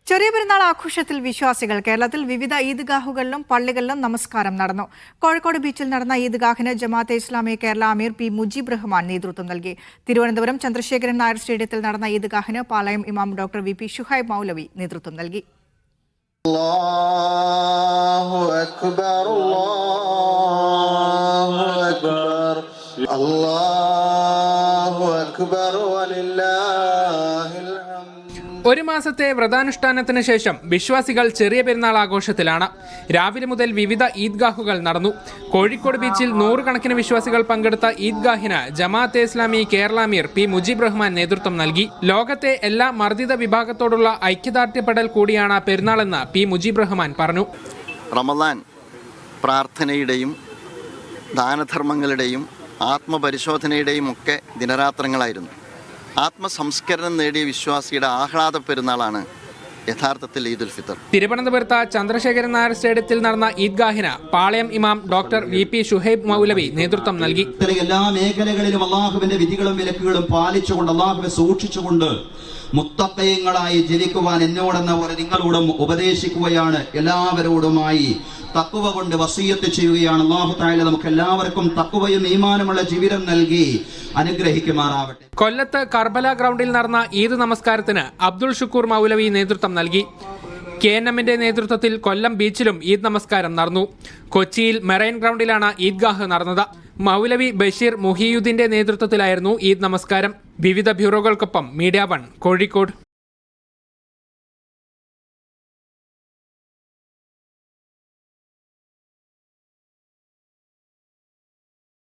ചെറിയ പെരുന്നാൾ ആഘോഷത്തിൽ വിശ്വാസികൾ കേരളത്തിൽ വിവിധ ഈദ്ഗാഹുകളിലും പള്ളികളിലും നമസ്കാരം നടന്നു. കോഴിക്കോട് ബീച്ചിൽ നടന്ന ഈദ്ഗാഹിന് ജമാഅത്തെ ഇസ്ലാമി കേരള അമീർ പി മുജീബ് റഹ്മാൻ നേതൃത്വം നൽകി. തിരുവനന്തപുരം ചന്ദ്രശേഖരൻ നായർ സ്റ്റേഡിയത്തിൽ നടന്ന ഈദ്ഗാഹിന് പാളയം ഇമാം ഡോക്ടർ വി.പി. ശുഹൈബ് മൗലവി നേതൃത്വം നൽകി. അല്ലാഹു അക്ബർ അല്ലാഹു അക്ബർ വലില്ലാഹിൽ ഹംദ്. ഒരു മാസത്തെ വ്രതാനുഷ്ഠാനത്തിന് ശേഷം വിശ്വാസികൾ ചെറിയ പെരുന്നാൾ ആഘോഷത്തിലാണ്. രാവിലെ മുതൽ വിവിധ ഈദ്ഗാഹുകൾ നടന്നു. കോഴിക്കോട് ബീച്ചിൽ നൂറുകണക്കിന് വിശ്വാസികൾ പങ്കെടുത്ത ഈദ്ഗാഹിന് ജമാഅത്തെ ഇസ്ലാമി കേരള അമീർ പി മുജീബ് റഹ്മാൻ നേതൃത്വം നൽകി. ലോകത്തെ എല്ലാ മർദ്ദിത വിഭാഗത്തോടുള്ള ഐക്യദാർഢ്യപ്പെടൽ കൂടിയാണ് പെരുന്നാളെന്ന് പി മുജീബ് റഹ്മാൻ പറഞ്ഞു. റമദാൻ പ്രാർത്ഥനയുടെയും ദാനധർമ്മങ്ങളുടെയും ആത്മപരിശോധനയുടെയും ഒക്കെ ദിനരാത്രങ്ങളായിരുന്നു. ആത്മസംസ്കരണം നേടിയ വിശ്വാസിയുടെ ആഹ്ലാദ പെരുന്നാളാണ് യഥാർത്ഥത്തിൽ ഈദുൽ ഫിത്തർ. തിരുവനന്തപുരത്ത് ചന്ദ്രശേഖരൻ നായർ സ്റ്റേഡിയത്തിൽ നടന്ന ഈദ്ഗാഹിന് പാളയം ഇമാം ഡോക്ടർ വി.പി. ശുഹൈബ് മൗലവി നേതൃത്വം നൽകി. എല്ലാ മേഖലകളിലും അള്ളാഹുവിന്റെ വിധികളും വിലക്കുകളും പാലിച്ചുകൊണ്ട് അള്ളാഹുവെ സൂക്ഷിച്ചുകൊണ്ട് മുത്തഖീങ്ങളായി ജീവിക്കുവാൻ എന്നോടെന്ന പോലെ നിങ്ങളോടും ഉപദേശിക്കുകയാണ്. എല്ലാവരോടുമായി തഖ്വ കൊണ്ട് വസിയത്ത് ചെയ്യുകയാണ്. അല്ലാഹു തആല നമുക്ക് എല്ലാവർക്കും തഖ്വയും ഈമാനുമുള്ള ജീവിതം നൽകി അനുഗ്രഹിക്കുമാറാവട്ടെ. കൊല്ലത്ത് കർബല ഗ്രൗണ്ടിൽ നടന്ന ഈദ് നമസ്കാരത്തിന് അബ്ദുൾ ഷുക്കൂർ മൗലവി നേതൃത്വം നൽകി. KNMന്റെ നേതൃത്വത്തിൽ കൊല്ലം ബീച്ചിലും ഈദ് നമസ്കാരം നടന്നു. കൊച്ചിയിൽ മെറൈൻ ഗ്രൗണ്ടിലാണ് ഈദ്ഗാഹ് നടന്നത്. മൗലവി ബഷീർ മുഹിയുദ്ദീന്റെ നേതൃത്വത്തിലായിരുന്നു ഈദ് നമസ്കാരം. വിവിധ ബ്യൂറോകൾക്കൊപ്പം മീഡിയ 1 കോഴിക്കോട്.